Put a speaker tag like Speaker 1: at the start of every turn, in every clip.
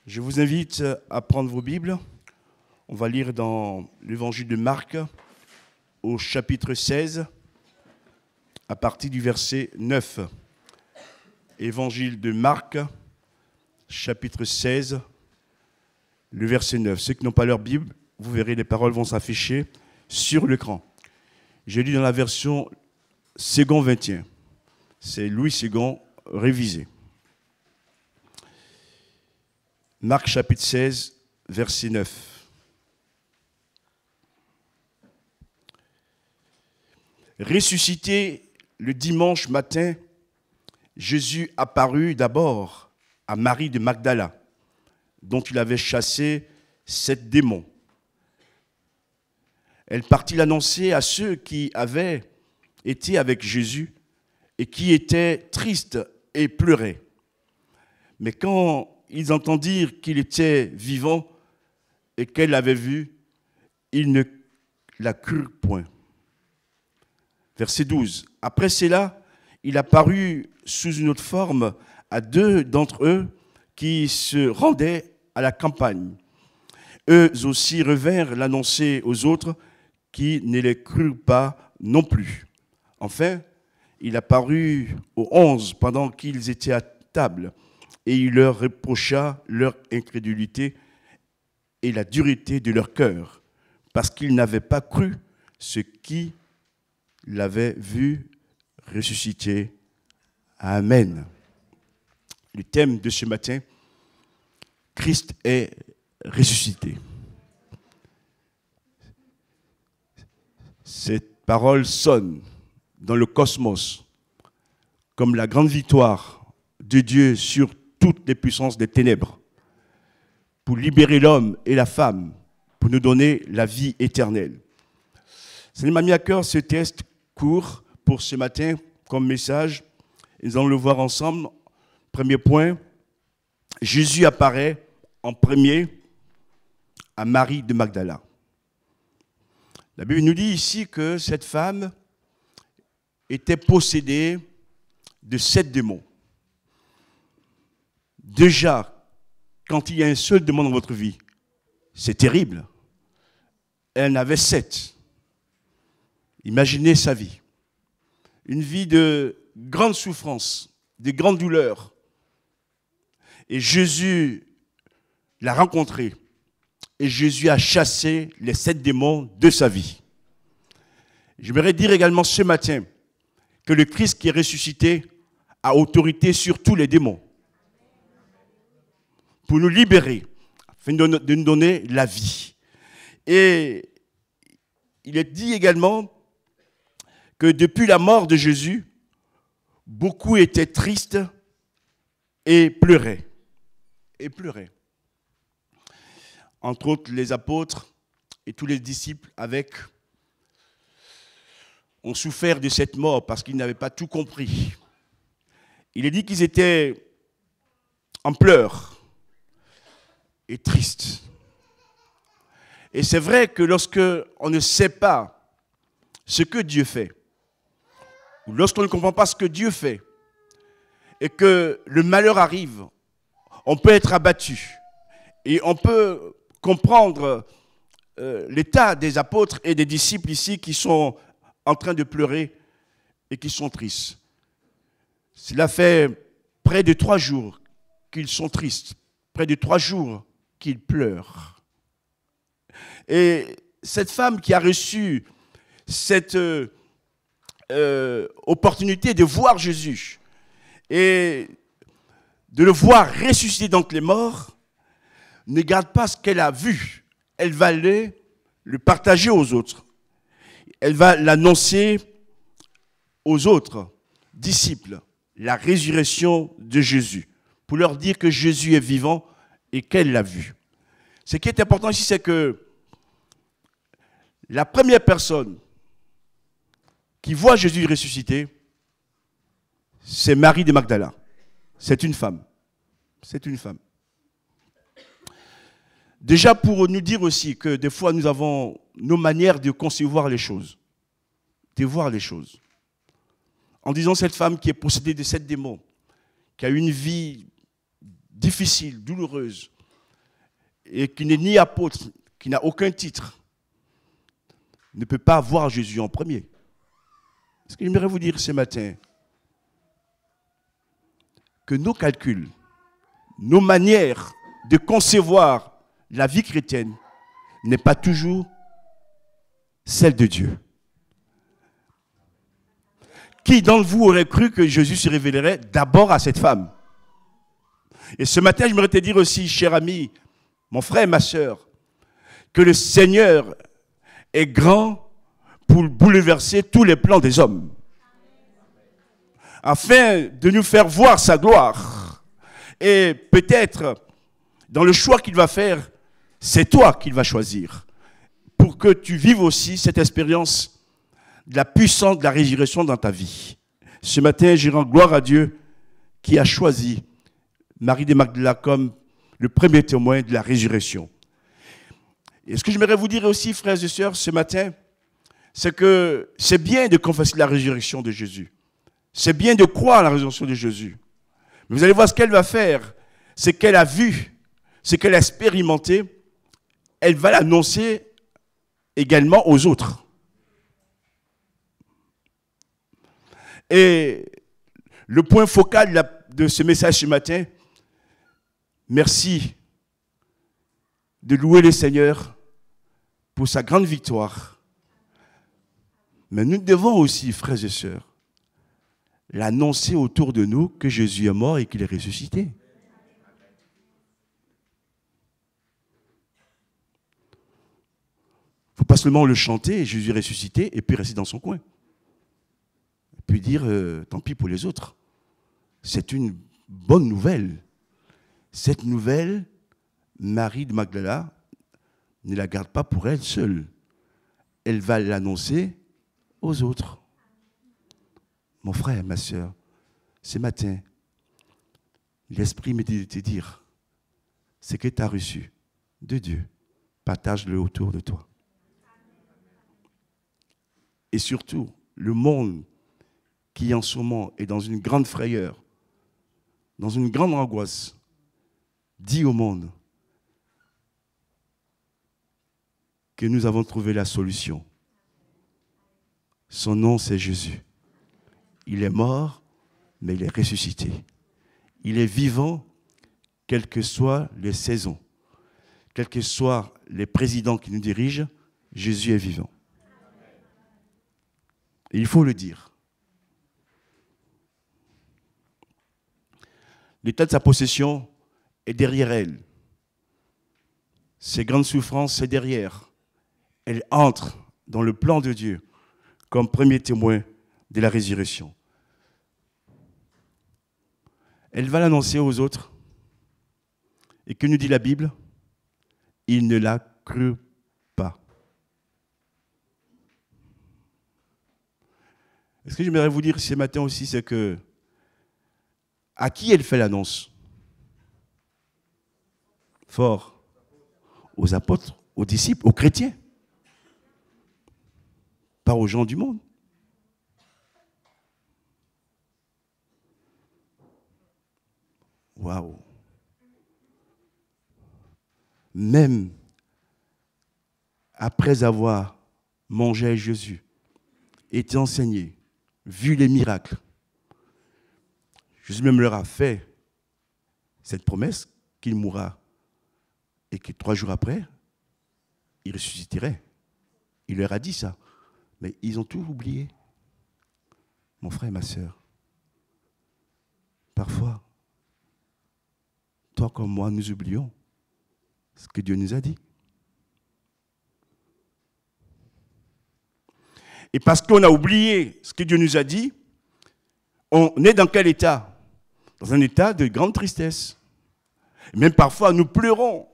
Speaker 1: Je vous invite à prendre vos Bibles. On va lire dans l'évangile de Marc au chapitre 16 à partir du verset 9. Évangile de Marc, chapitre 16, le verset 9. Ceux qui n'ont pas leur Bible, vous verrez, les paroles vont s'afficher sur l'écran. J'ai lu dans la version Second 21. C'est Louis II révisé. Marc chapitre 16, verset 9. Ressuscité le dimanche matin, Jésus apparut d'abord à Marie de Magdala, dont il avait chassé 7 démons. Elle partit l'annoncer à ceux qui avaient été avec Jésus et qui étaient tristes et pleuraient. Mais quand ils entendirent qu'il était vivant et qu'elle l'avait vu, ils ne la crurent point. Verset 12. Après cela, il apparut sous une autre forme à 2 d'entre eux qui se rendaient à la campagne. Eux aussi revinrent l'annoncer aux autres qui ne les crurent pas non plus. Enfin, il apparut aux 11 pendant qu'ils étaient à table. Et il leur reprocha leur incrédulité et la dureté de leur cœur, parce qu'ils n'avaient pas cru ce qui l'avait vu ressusciter. Amen. Le thème de ce matin, Christ est ressuscité. Cette parole sonne dans le cosmos comme la grande victoire de Dieu sur toutes les puissances des ténèbres, pour libérer l'homme et la femme, pour nous donner la vie éternelle. Ça m'a mis à cœur ce texte court pour ce matin comme message. Nous allons le voir ensemble. Premier point, Jésus apparaît en premier à Marie de Magdala. La Bible nous dit ici que cette femme était possédée de 7 démons. Déjà, quand il y a un seul démon dans votre vie, c'est terrible. Elle en avait 7. Imaginez sa vie. Une vie de grande souffrance, de grande douleur. Et Jésus l'a rencontrée. Et Jésus a chassé les 7 démons de sa vie. J'aimerais dire également ce matin que le Christ qui est ressuscité a autorité sur tous les démons, pour nous libérer, afin de nous donner la vie. Et il est dit également que depuis la mort de Jésus, beaucoup étaient tristes et pleuraient. Entre autres, les apôtres et tous les disciples ont souffert de cette mort parce qu'ils n'avaient pas tout compris. Il est dit qu'ils étaient en pleurs et tristes. Et c'est vrai que lorsque on ne sait pas ce que Dieu fait, ou lorsqu'on ne comprend pas ce que Dieu fait, et que le malheur arrive, on peut être abattu. Et on peut comprendre l'état des apôtres et des disciples ici qui sont en train de pleurer et qui sont tristes. Cela fait près de 3 jours qu'ils sont tristes, près de 3 jours qu'ils pleurent. Et cette femme qui a reçu cette opportunité de voir Jésus et de le voir ressusciter d'entre les morts, ne garde pas ce qu'elle a vu. Elle va le partager aux autres. Elle va l'annoncer aux autres disciples, la résurrection de Jésus, pour leur dire que Jésus est vivant et qu'elle l'a vu. Ce qui est important ici, c'est que la première personne qui voit Jésus ressuscité, c'est Marie de Magdala. C'est une femme. C'est une femme. Déjà pour nous dire aussi que des fois nous avons nos manières de concevoir les choses, de voir les choses. En disant cette femme qui est possédée de 7 démons, qui a eu une vie difficile, douloureuse, et qui n'est ni apôtre, qui n'a aucun titre, ne peut pas voir Jésus en premier. Ce que j'aimerais vous dire ce matin, que nos calculs, nos manières de concevoir la vie chrétienne n'est pas toujours celle de Dieu. Qui d'entre vous aurait cru que Jésus se révélerait d'abord à cette femme? Et ce matin, j'aimerais te dire aussi, cher ami, mon frère et ma sœur, que le Seigneur est grand pour bouleverser tous les plans des hommes, afin de nous faire voir sa gloire. Et peut-être, dans le choix qu'il va faire, c'est toi qu'il va choisir, pour que tu vives aussi cette expérience de la puissance de la résurrection dans ta vie. Ce matin, je rends gloire à Dieu qui a choisi Marie de Magdala comme le premier témoin de la résurrection. Et ce que j'aimerais vous dire aussi, frères et sœurs, ce matin, c'est que c'est bien de confesser la résurrection de Jésus. C'est bien de croire à la résurrection de Jésus. Mais vous allez voir ce qu'elle va faire. C'est qu'elle a vu, c'est qu'elle a expérimenté. Elle va l'annoncer également aux autres. Et le point focal de ce message ce matin, merci de louer le Seigneur pour sa grande victoire. Mais nous devons aussi, frères et sœurs, l'annoncer autour de nous que Jésus est mort et qu'il est ressuscité. Il ne faut pas seulement le chanter, Jésus est ressuscité, et puis rester dans son coin. Et puis dire, tant pis pour les autres. C'est une bonne nouvelle. Cette nouvelle, Marie de Magdala ne la garde pas pour elle seule. Elle va l'annoncer aux autres. Mon frère, ma sœur, ce matin, l'Esprit me dit de te dire, ce que tu as reçu de Dieu, partage-le autour de toi. Et surtout, le monde qui en ce moment est dans une grande frayeur, dans une grande angoisse, dit au monde que nous avons trouvé la solution. Son nom, c'est Jésus. Il est mort, mais il est ressuscité. Il est vivant, quelles que soient les saisons, quels que soient les présidents qui nous dirigent, Jésus est vivant. Et il faut le dire. L'état de sa possession est derrière elle. Ses grandes souffrances, c'est derrière. Elle entre dans le plan de Dieu comme premier témoin de la résurrection. Elle va l'annoncer aux autres. Et que nous dit la Bible? Ils ne la crurent pas. Et ce que j'aimerais vous dire ce matin aussi, c'est que à qui elle fait l'annonce? Fort. Aux apôtres, aux disciples, aux chrétiens. Pas aux gens du monde. Waouh. Même après avoir mangé avec Jésus, été enseigné, vu les miracles, Jésus même leur a fait cette promesse qu'il mourra et que 3 jours après, il ressusciterait. Il leur a dit ça. Mais ils ont tout oublié. Mon frère et ma sœur, parfois, toi comme moi, nous oublions ce que Dieu nous a dit. Et parce qu'on a oublié ce que Dieu nous a dit, on est dans quel état? Dans un état de grande tristesse. Et même parfois, nous pleurons.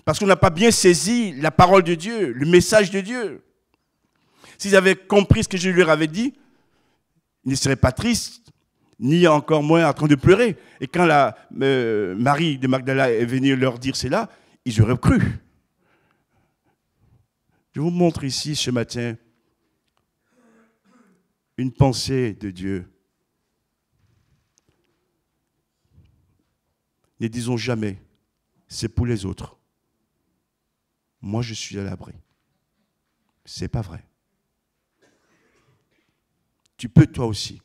Speaker 1: Parce qu'on n'a pas bien saisi la parole de Dieu, le message de Dieu. S'ils avaient compris ce que je leur avais dit, ils ne seraient pas tristes, ni encore moins en train de pleurer. Et quand Marie de Magdala est venue leur dire cela, ils auraient cru. Je vous montre ici ce matin une pensée de Dieu. Ne disons jamais c'est pour les autres. Moi, je suis à l'abri. Ce n'est pas vrai. Tu peux toi aussi,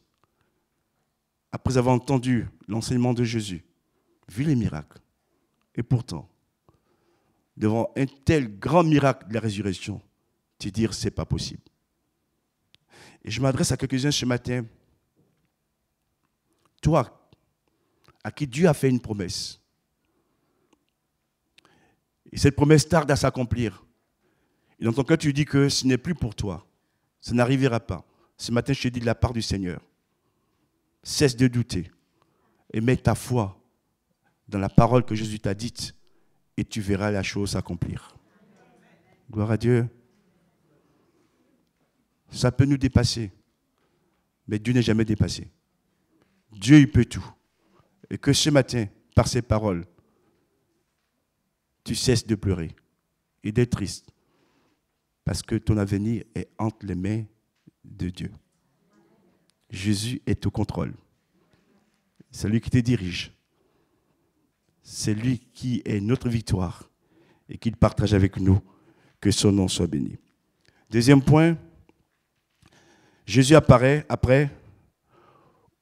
Speaker 1: après avoir entendu l'enseignement de Jésus, vu les miracles, et pourtant, devant un tel grand miracle de la résurrection, te dire c'est pas possible. Et je m'adresse à quelques-uns ce matin. Toi, à qui Dieu a fait une promesse, et cette promesse tarde à s'accomplir, et dans ton cœur tu dis que ce n'est plus pour toi, ça n'arrivera pas. Ce matin, je te dis de la part du Seigneur, cesse de douter et mets ta foi dans la parole que Jésus t'a dite et tu verras la chose s'accomplir. Gloire à Dieu. Ça peut nous dépasser, mais Dieu n'est jamais dépassé. Dieu, il peut tout. Et que ce matin, par ces paroles, tu cesses de pleurer et d'être triste parce que ton avenir est entre les mains de Dieu. Jésus est au contrôle. C'est lui qui te dirige. C'est lui qui est notre victoire et qu'il partage avec nous. Que son nom soit béni. Deuxième point, Jésus apparaît après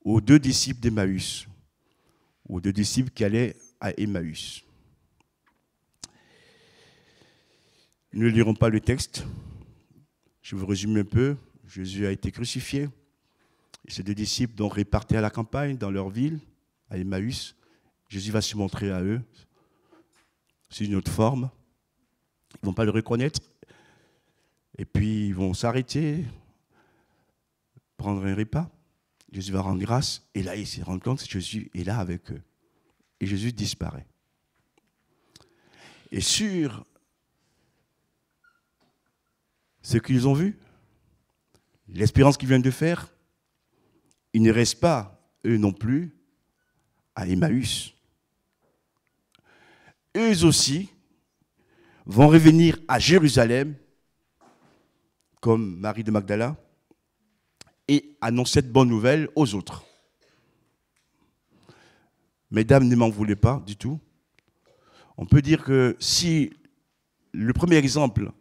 Speaker 1: aux 2 disciples d'Emmaüs, aux 2 disciples qui allaient à Emmaüs. Nous ne lirons pas le texte. Je vous résume un peu. Jésus a été crucifié. Et ces 2 disciples donc répartis à la campagne, dans leur ville, à Emmaüs. Jésus va se montrer à eux sous une autre forme. Ils ne vont pas le reconnaître. Et puis, ils vont s'arrêter, prendre un repas. Jésus va rendre grâce. Et là, ils se rendent compte que Jésus est là avec eux. Et Jésus disparaît. Et sur ce qu'ils ont vu, l'expérience qu'ils viennent de faire, ils ne restent pas, eux non plus, à Emmaüs. Eux aussi vont revenir à Jérusalem, comme Marie de Magdala, et annoncer cette bonne nouvelle aux autres. Mesdames, ne m'en voulez pas du tout. On peut dire que si le premier exemple,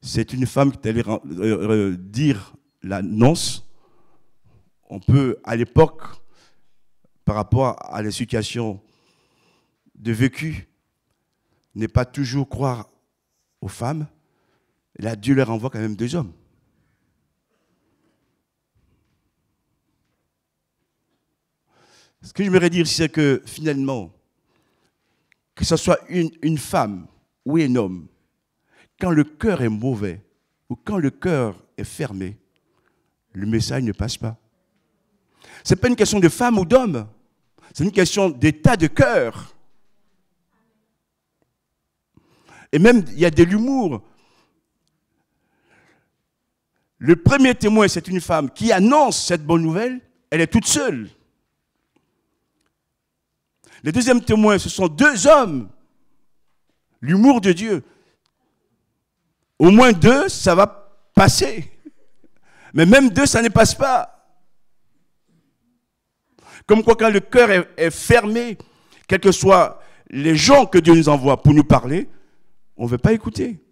Speaker 1: c'est une femme qui allait dire l'annonce, on peut, à l'époque, par rapport à la situation de vécu, ne pas toujours croire aux femmes. Là, Dieu leur envoie quand même 2 hommes. Ce que je voudrais dire, c'est que finalement, que ce soit une femme ou un homme, quand le cœur est mauvais ou quand le cœur est fermé, le message ne passe pas. Ce n'est pas une question de femme ou d'homme, c'est une question d'état de cœur. Et même, il y a de l'humour. Le premier témoin, c'est une femme qui annonce cette bonne nouvelle, elle est toute seule. Le deuxième témoin, ce sont 2 hommes. L'humour de Dieu. Au moins 2, ça va passer. Mais même 2, ça ne passe pas. Comme quoi, quand le cœur est fermé, quels que soient les gens que Dieu nous envoie pour nous parler, on ne veut pas écouter.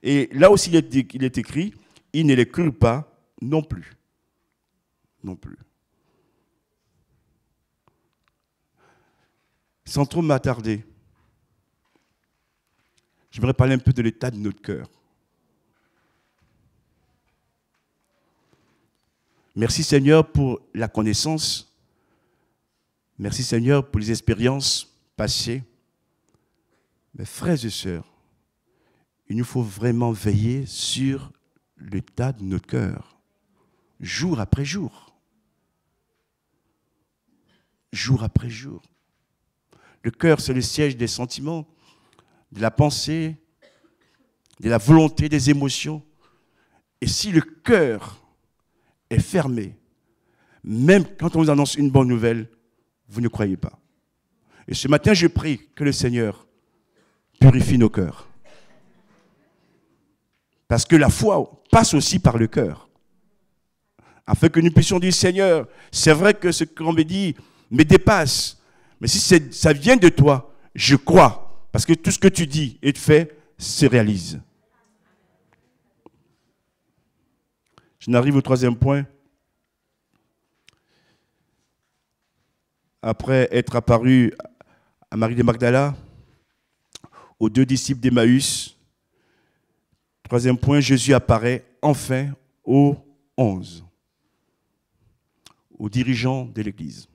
Speaker 1: Et là aussi, il est écrit, ils ne les crurent pas non plus. Non plus. Sans trop m'attarder, j'aimerais parler un peu de l'état de notre cœur. Merci Seigneur pour la connaissance. Merci Seigneur pour les expériences passées. Mes frères et sœurs, il nous faut vraiment veiller sur l'état de notre cœur, jour après jour. Jour après jour. Le cœur, c'est le siège des sentiments, de la pensée, de la volonté, des émotions. Et si le cœur est fermé, même quand on vous annonce une bonne nouvelle, vous ne croyez pas. Et ce matin, je prie que le Seigneur purifie nos cœurs. Parce que la foi passe aussi par le cœur. Afin que nous puissions dire, Seigneur, c'est vrai que ce qu'on me dit me dépasse, Mais si ça vient de toi, je crois. Parce que tout ce que tu dis et tu fais se réalise. Je n'arrive au troisième point. Après être apparu à Marie de Magdala, aux 2 disciples d'Emmaüs, troisième point, Jésus apparaît enfin aux 11, aux dirigeants de l'Église.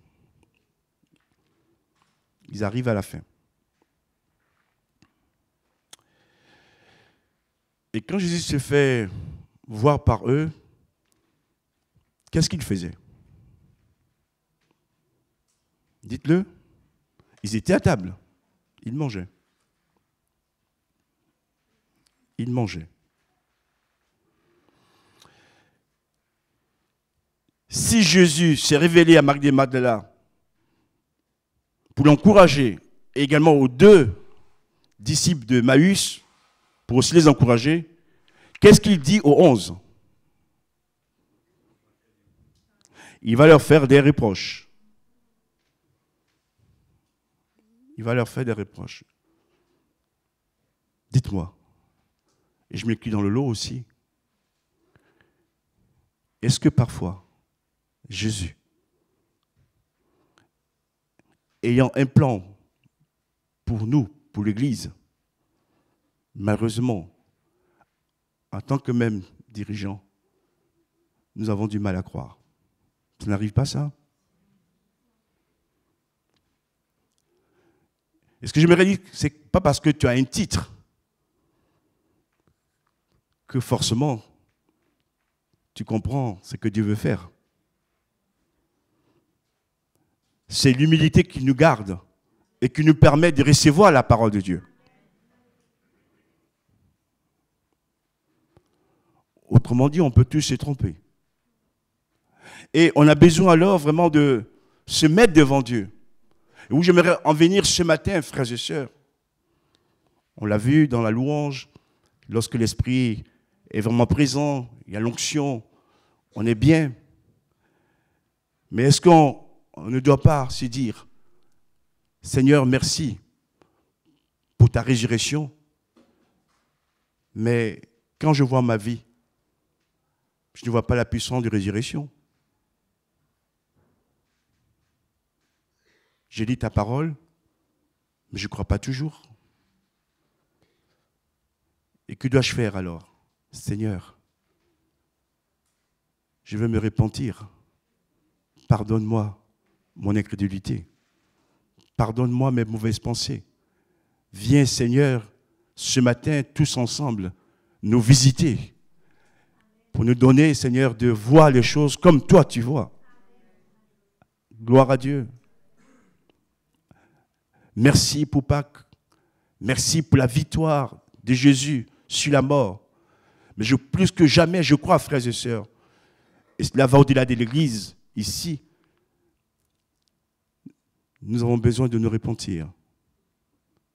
Speaker 1: Ils arrivent à la fin. Et quand Jésus se fait voir par eux, qu'est-ce qu'il faisait? Dites-le. Ils étaient à table. Ils mangeaient. Ils mangeaient. Si Jésus s'est révélé à Marie de Magdala pour l'encourager, et également aux 2 disciples de Maüs, pour aussi les encourager, qu'est-ce qu'il dit aux 11? Il va leur faire des reproches. Il va leur faire des reproches. Dites-moi, et je m'inclus dans le lot aussi, est-ce que parfois, Jésus, ayant un plan pour nous, pour l'Église, malheureusement, en tant que même dirigeant, nous avons du mal à croire. Ça n'arrive pas, ça? Et ce que j'aimerais dire, c'est pas parce que tu as un titre que forcément tu comprends ce que Dieu veut faire. C'est l'humilité qui nous garde et qui nous permet de recevoir la parole de Dieu. Autrement dit, on peut tous se tromper. Et on a besoin alors vraiment de se mettre devant Dieu. Et où j'aimerais en venir ce matin, frères et sœurs. On l'a vu dans la louange, lorsque l'Esprit est vraiment présent, il y a l'onction, on est bien. Mais est-ce qu'on ne doit pas se dire, Seigneur, merci pour ta résurrection, mais quand je vois ma vie, je ne vois pas la puissance de résurrection. J'ai dit ta parole, mais je ne crois pas toujours. Et que dois-je faire alors? Seigneur, je veux me repentir. Pardonne-moi mon incrédulité. Pardonne-moi mes mauvaises pensées. Viens, Seigneur, ce matin, tous ensemble, nous visiter pour nous donner, Seigneur, de voir les choses comme toi tu vois. Gloire à Dieu. Merci pour Pâques. Merci pour la victoire de Jésus sur la mort. Mais plus que jamais, je crois, frères et sœurs, et cela va au-delà de l'Église, ici, nous avons besoin de nous repentir,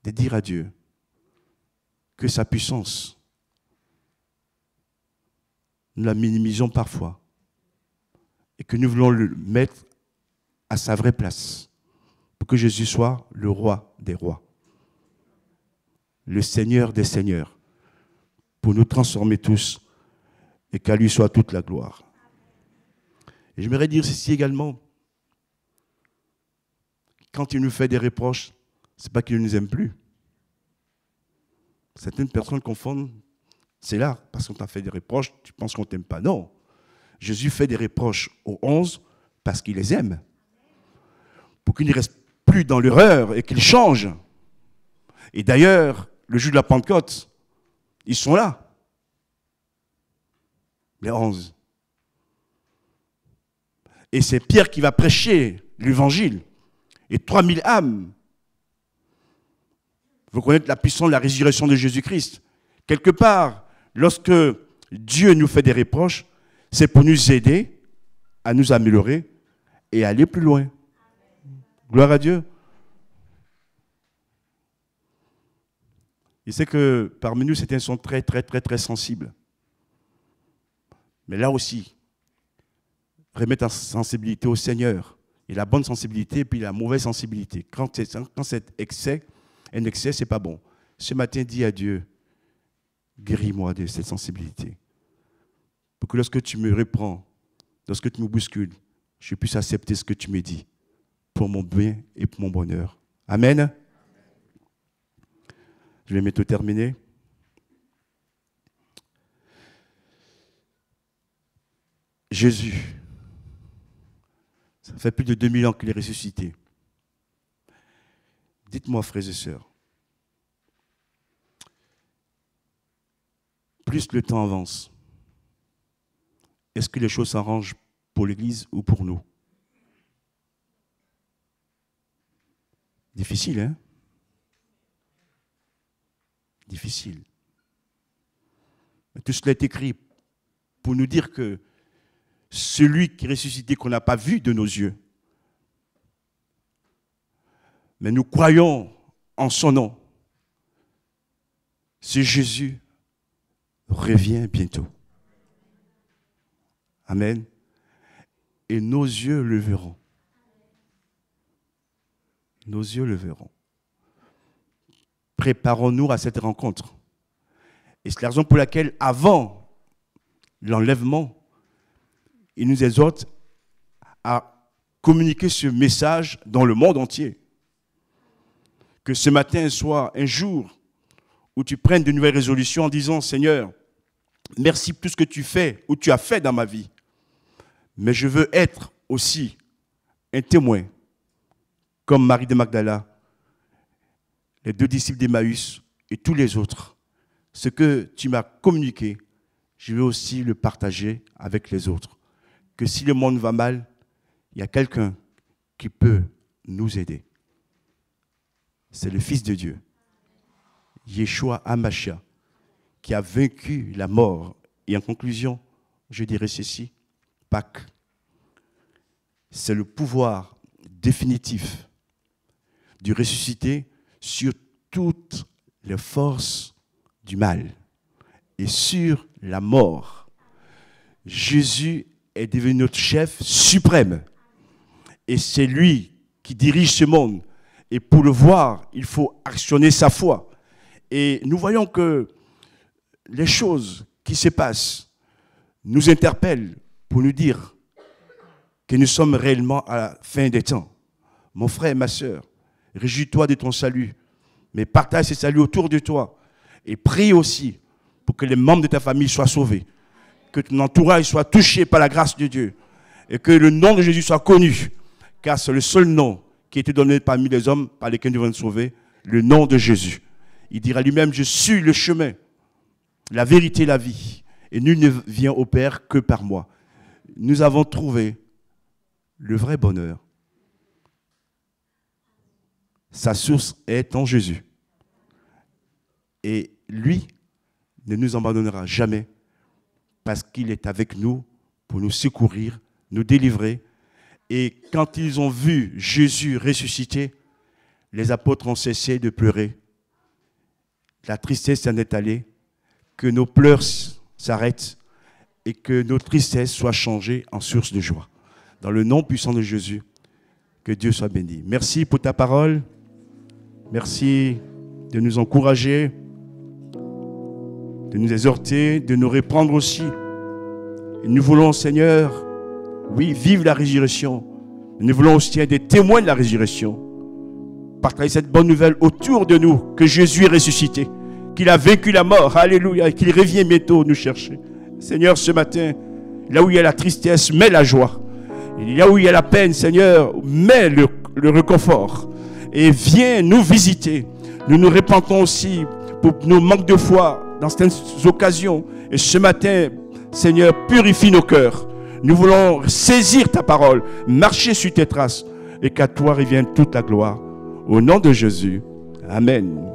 Speaker 1: de dire à Dieu que sa puissance, nous la minimisons parfois et que nous voulons le mettre à sa vraie place pour que Jésus soit le roi des rois, le Seigneur des seigneurs, pour nous transformer tous et qu'à lui soit toute la gloire. Et j'aimerais dire ceci également, quand il nous fait des reproches, ce n'est pas qu'il ne nous aime plus. Certaines personnes confondent, c'est là, parce qu'on t'a fait des reproches, tu penses qu'on ne t'aime pas. Non, Jésus fait des reproches aux 11 parce qu'il les aime. Pour qu'ils ne restent plus dans l'erreur et qu'ils changent. Et d'ailleurs, le jour de la Pentecôte, ils sont là. Les 11. Et c'est Pierre qui va prêcher l'évangile. Et 3000 âmes vont connaître la puissance de la résurrection de Jésus-Christ. Quelque part, lorsque Dieu nous fait des reproches, c'est pour nous aider à nous améliorer et aller plus loin. Gloire à Dieu. Il sait que parmi nous, certains sont très, très, très, très sensibles. Mais là aussi, remettre en sensibilité au Seigneur, Il y a la bonne sensibilité et puis la mauvaise sensibilité. Quand c'est excès, un excès, ce n'est pas bon. Ce matin, dis à Dieu, guéris-moi de cette sensibilité. Pour que lorsque tu me reprends, lorsque tu me bouscules, je puisse accepter ce que tu me dis pour mon bien et pour mon bonheur. Amen. Je vais bientôt terminer. Jésus, ça fait plus de 2000 ans qu'il est ressuscité. Dites-moi, frères et sœurs, plus le temps avance, est-ce que les choses s'arrangent pour l'Église ou pour nous? Difficile, hein? Difficile. Mais tout cela est écrit pour nous dire que celui qui est ressuscité, qu'on n'a pas vu de nos yeux, mais nous croyons en son nom, ce Jésus revient bientôt. Amen. Et nos yeux le verront. Nos yeux le verront. Préparons-nous à cette rencontre. Et c'est la raison pour laquelle, avant l'enlèvement, il nous exhorte à communiquer ce message dans le monde entier. Que ce matin soit un jour où tu prennes de nouvelles résolutions en disant, Seigneur, merci pour tout ce que tu fais ou tu as fait dans ma vie. Mais je veux être aussi un témoin, comme Marie de Magdala, les 2 disciples d'Emmaüs et tous les autres. Ce que tu m'as communiqué, je veux aussi le partager avec les autres. Que si le monde va mal, il y a quelqu'un qui peut nous aider. C'est le Fils de Dieu, Yeshua HaMashiach, qui a vaincu la mort. Et en conclusion, je dirais ceci, Pâques, c'est le pouvoir définitif du ressuscité sur toutes les forces du mal et sur la mort. Jésus est devenu notre chef suprême et c'est lui qui dirige ce monde. Et pour le voir, il faut actionner sa foi. Et nous voyons que les choses qui se passent nous interpellent pour nous dire que nous sommes réellement à la fin des temps. Mon frère et ma sœur, réjouis-toi de ton salut, mais partage ce salut autour de toi et prie aussi pour que les membres de ta famille soient sauvés, que ton entourage soit touché par la grâce de Dieu et que le nom de Jésus soit connu, car c'est le seul nom qui a été donné parmi les hommes par lesquels nous devons être sauvés, le nom de Jésus. Il dira lui-même, je suis le chemin, la vérité, la vie, et nul ne vient au Père que par moi. Nous avons trouvé le vrai bonheur. Sa source est en Jésus. Et lui ne nous abandonnera jamais parce qu'il est avec nous pour nous secourir, nous délivrer. Et quand ils ont vu Jésus ressuscité, les apôtres ont cessé de pleurer. La tristesse s'en est allée, que nos pleurs s'arrêtent et que nos tristesses soient changées en source de joie. Dans le nom puissant de Jésus, que Dieu soit béni. Merci pour ta parole. Merci de nous encourager, de nous exhorter, de nous reprendre aussi. Et nous voulons, Seigneur, oui, vivre la résurrection. Nous voulons aussi être des témoins de la résurrection. Partager cette bonne nouvelle autour de nous, que Jésus est ressuscité, qu'il a vaincu la mort, alléluia, et qu'il revient bientôt nous chercher. Seigneur, ce matin, là où il y a la tristesse, mets la joie. Et là où il y a la peine, Seigneur, mets le réconfort. Et viens nous visiter. Nous nous repentons aussi pour nos manques de foi dans certaines occasions. Et ce matin, Seigneur, purifie nos cœurs. Nous voulons saisir ta parole, marcher sur tes traces et qu'à toi revienne toute la gloire. Au nom de Jésus. Amen.